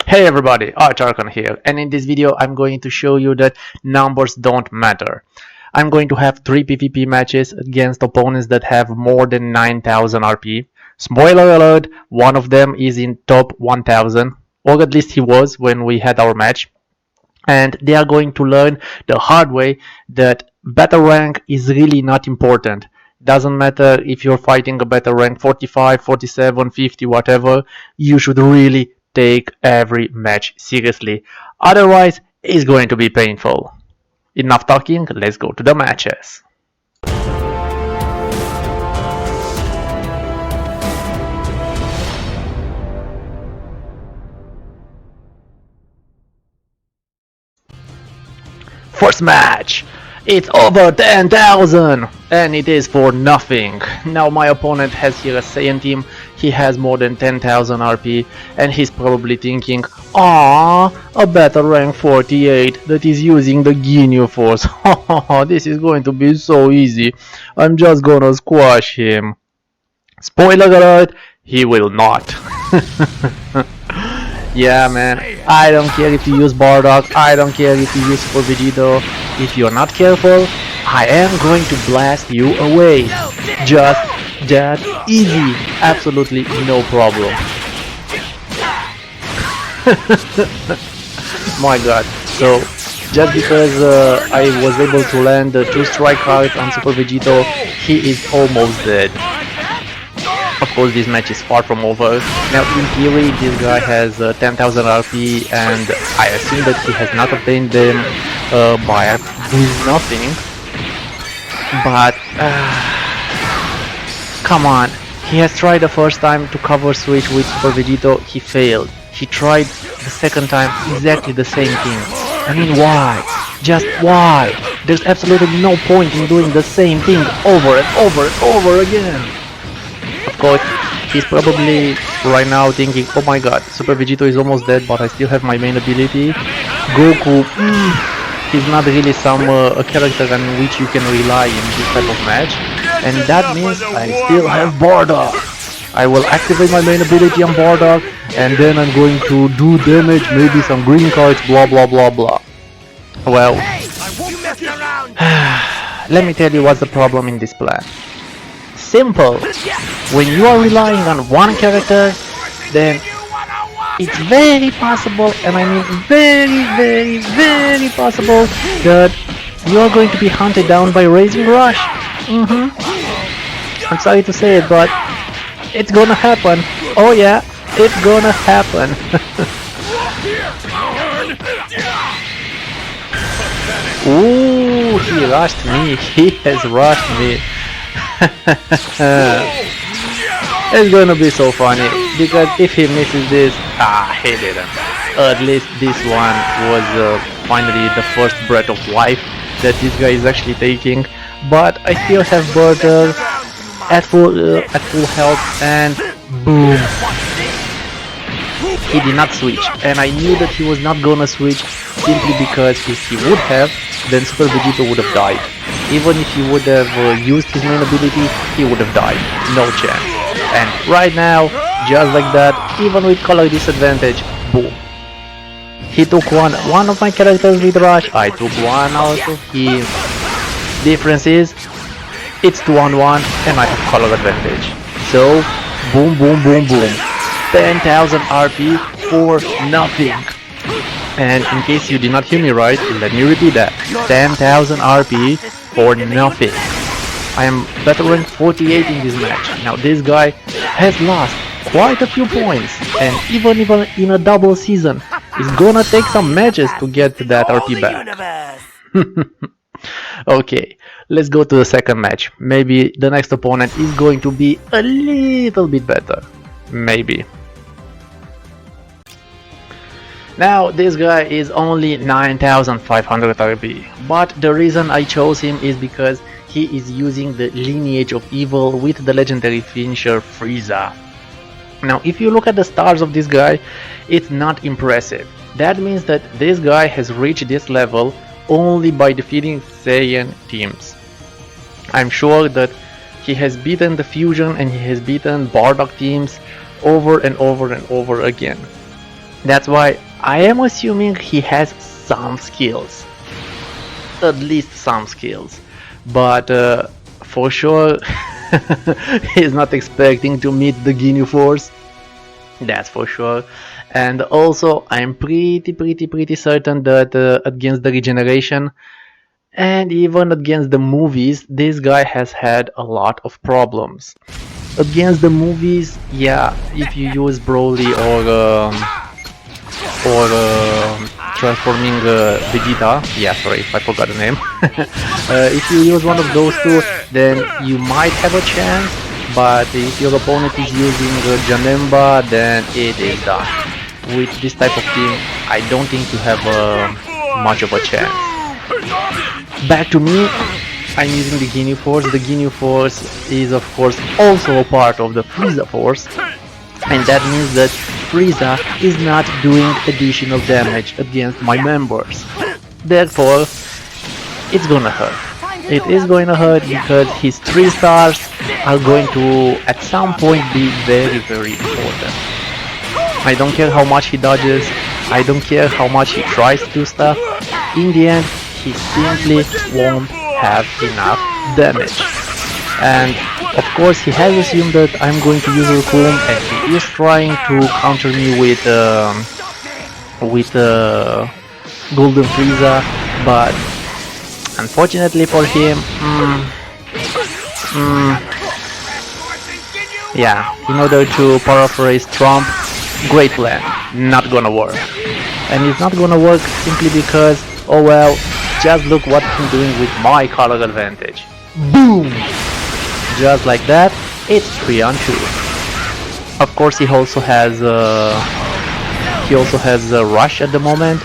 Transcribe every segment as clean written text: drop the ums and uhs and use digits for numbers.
Hey everybody, ArchArchon here, and in this video I'm going to show you that numbers don't matter. I'm going to have 3 PvP matches against opponents that have more than 9000 RP. Spoiler alert, one of them is in top 1000, or at least he was when we had our match. And they are going to learn the hard way that battle rank is really not important. Doesn't matter if you're fighting a battle rank 45, 47, 50, whatever, you should really take every match seriously. Otherwise, it's going to be painful. Enough talking, let's go to the matches. First match! It's over 10,000! And it is for nothing. Now my opponent has here a Saiyan team, he has more than 10,000 RP, and he's probably thinking, "Aww, a battle rank 48 that is using the Ginyu Force. This is going to be so easy. I'm just gonna squash him." Spoiler alert, he will not. Yeah, man, I don't care if you use Bardock, I don't care if you use Super Vegito. If you're not careful, I am going to blast you away. Just that easy. Absolutely no problem. My god. So, just because I was able to land 2 strike cards on Super Vegito, he is almost dead. Of course, this match is far from over. Now, in theory, this guy has 10,000 RP, and I assume that he has not obtained them by doing nothing. But, come on. He has tried the first time to cover switch with Super Vegito, he failed. He tried the second time, exactly the same thing. I mean, why? Just why? There's absolutely no point in doing the same thing over and over and over again. Of course, he's probably right now thinking, "Oh my god, Super Vegito is almost dead, but I still have my main ability. Goku, he's not really a character on which you can rely in this type of match." And that means I still have Bardock. I will activate my main ability on Bardock, and then I'm going to do damage, maybe some green cards, blah blah blah blah. Well, let me tell you what's the problem in this plan. Simple. When you are relying on one character, then it's very possible, and I mean very possible, that you are going to be hunted down by Raising Rush. I'm sorry to say it, but it's gonna happen. Oh yeah, it's gonna happen. Ooh, he rushed me. He has rushed me. It's gonna be so funny, because if he misses this, he didn't. At least this one was finally the first breath of life that this guy is actually taking. But I still have Bardock at full health, and boom, he did not switch. And I knew that he was not gonna switch, simply because if he would have, then Super Vegito would have died. Even if he would have used his main ability, he would have died. No chance. And right now, just like that, even with color disadvantage, boom. He took one of my characters with Rush, I took one out of him. Difference is, it's 2-on-1 and I have color advantage. So, boom boom boom boom. 10,000 RP for nothing. And in case you did not hear me right, let me repeat that. 10,000 RP for nothing. I am battle rank 48 in this match. Now this guy has lost quite a few points, and even in a double season, it's gonna take some matches to get that RP back. Okay, let's go to the second match. Maybe the next opponent is going to be a little bit better. Maybe. Now this guy is only 9,500 RP, but the reason I chose him is because he is using the Lineage of Evil with the legendary finisher Frieza. Now if you look at the stars of this guy, it's not impressive. That means that this guy has reached this level only by defeating Saiyan teams. I'm sure that he has beaten the Fusion and he has beaten Bardock teams over and over and over again. That's why I am assuming he has some skills, at least some skills, but for sure he's not expecting to meet the Ginyu Force, that's for sure. And also I'm pretty certain that against the regeneration and even against the movies, this guy has had a lot of problems. Against the movies, yeah, if you use Broly or transforming Vegeta, yeah, sorry if I forgot the name. If you use one of those two, then you might have a chance, but if your opponent is using Janemba, then it is done. With this type of team, I don't think you have much of a chance. Back to me, I'm using the Ginyu Force. The Ginyu Force is of course also a part of the Frieza Force, and that means that Frieza is not doing additional damage against my members. Therefore, it's gonna hurt. It is going to hurt because his 3 stars are going to at some point be very important. I don't care how much he dodges, I don't care how much he tries to do stuff, in the end he simply won't have enough damage. And of course he has assumed that I'm going to use Raccoon, and he is trying to counter me with Golden Frieza, but unfortunately for him, yeah, in order to paraphrase Trump, great plan, not gonna work. And it's not gonna work simply because, oh well, just look what I'm doing with my color advantage. Boom! Just like that, it's 3-on-2. Of course, he also has rush at the moment,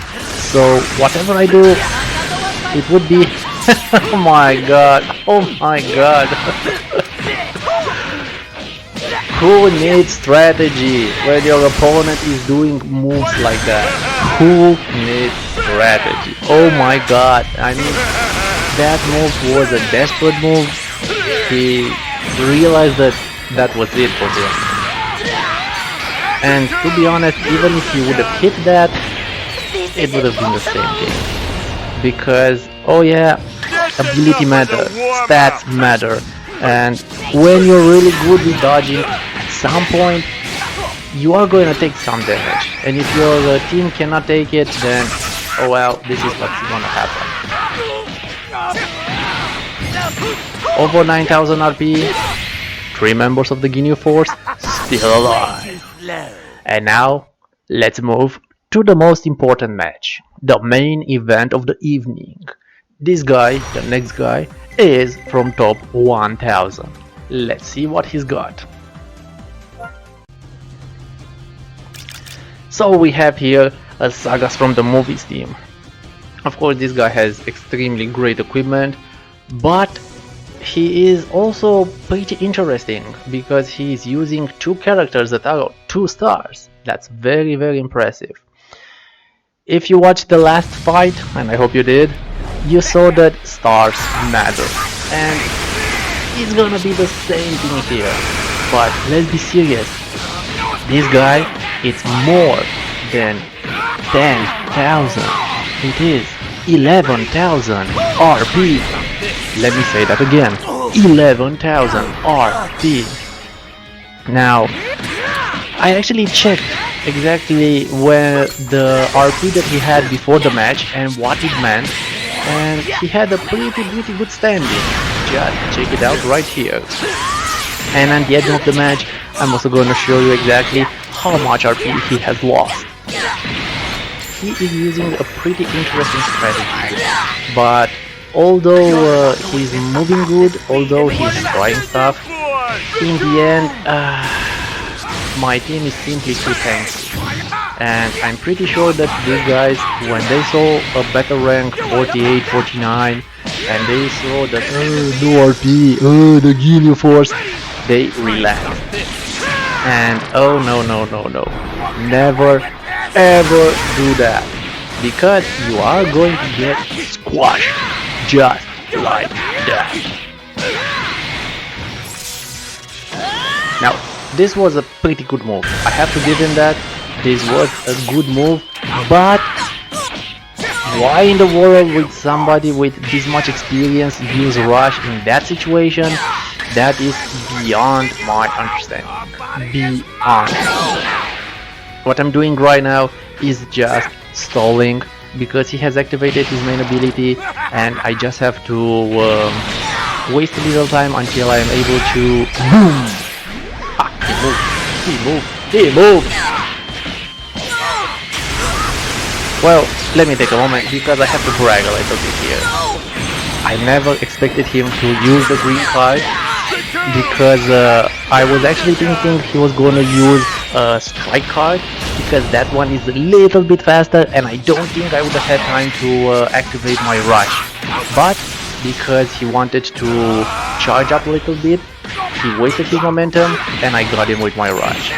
so whatever I do, it would be. Oh my god! Oh my god! Who needs strategy when your opponent is doing moves like that? Who needs strategy? Oh my god! I mean, that move was a desperate move. He realized that that was it for him. And to be honest, even if he would have hit that, it would have been the same thing. Because, oh yeah, ability matters, stats matter, and when you're really good with dodging, at some point you are going to take some damage. And if your team cannot take it, then oh well, this is what's gonna happen. Over 9000 RP, 3 members of the Ginyu Force still alive. And now, let's move to the most important match, the main event of the evening. This guy, the next guy, is from top 1000. Let's see what he's got. So we have here a Sagas from the movies team. Of course, this guy has extremely great equipment, but he is also pretty interesting because he is using 2 characters that are 2 stars. That's very impressive. If you watched the last fight, and I hope you did, you saw that stars matter. And it's gonna be the same thing here. But let's be serious. This guy, it's more than 10,000. It is 11,000 RP. Let me say that again. 11,000 RP. Now, I actually checked exactly where the RP that he had before the match and what it meant, and he had a pretty good standing. Just check it out right here. And at the end of the match, I'm also going to show you exactly how much RP he has lost. He is using a pretty interesting strategy, but although he's moving good, although he's trying stuff, in the end, my team is simply too tanky. And I'm pretty sure that these guys, when they saw a battle rank 48, 49, and they saw that, no RP, the Ginyu Force, they relaxed. And oh no, never ever do that, because you are going to get squashed just like that. Now, this was a pretty good move, I have to give him that, This was a good move, but why in the world would somebody with this much experience use rush in that situation? That is beyond my understanding. Beyond. What I'm doing right now is just stalling because he has activated his main ability, and I just have to waste a little time until I am able to boom. Ah, he moved. Well, let me take a moment because I have to brag a little bit here. I never expected him to use the green card because I was actually thinking he was gonna use a strike card because that one is a little bit faster and I don't think I would have had time to activate my rush. But because he wanted to charge up a little bit, he wasted his momentum and I got him with my rush.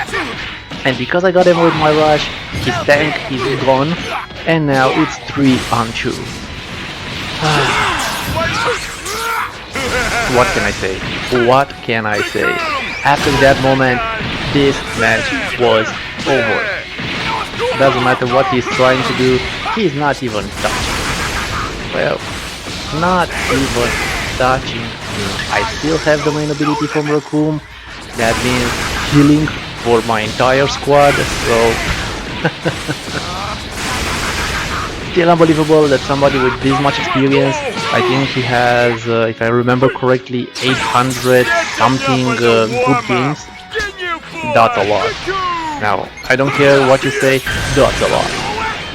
And because I got him with my rush, his tank is gone, and now it's 3-on-2. What can I say? What can I say? After that moment, this match was over. Doesn't matter what he's trying to do, he's not even touching. Well, not even touching me. I still have the main ability from Raccoon. That means healing for my entire squad, so still unbelievable that somebody with this much experience, I think he has, if I remember correctly, 800 something good games. That's a lot. Now, I don't care what you say, that's a lot.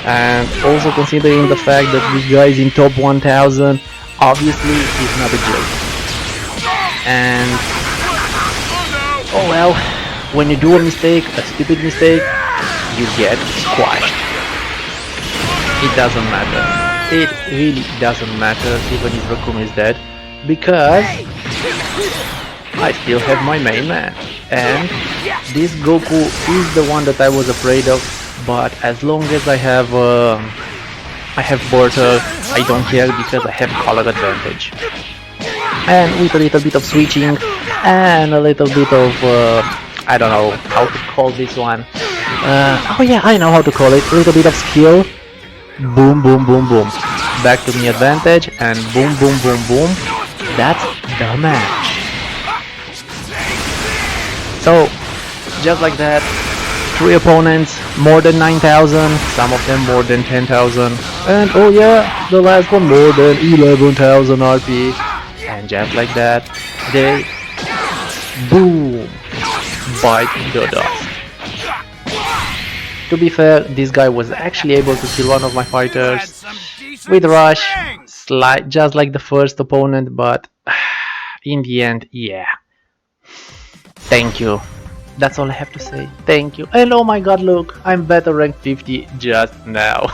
And also considering the fact that this guy is in top 1000, obviously he's not a joke. And oh well, when you do a mistake, a stupid mistake, you get squashed. It doesn't matter. It really doesn't matter even if Raccoon is dead, because I still have my main man. And this Goku is the one that I was afraid of, but as long as I have Porter, I don't care because I have color advantage. And with a little bit of switching and a little bit of I don't know how to call this one. Oh yeah, I know how to call it. A little bit of skill. Boom, boom, boom, boom. Back to me advantage and boom, boom, boom, boom. That's the match. So, just like that, 3 opponents, more than 9,000, some of them more than 10,000, and oh yeah, the last one more than 11,000 RP. And just like that, they boom, bite the dust. To be fair, this guy was actually able to kill one of my fighters with rush, just like the first opponent, but in the end, yeah. Thank you. That's all I have to say. Thank you. And oh my god, look, I'm better rank 50 just now.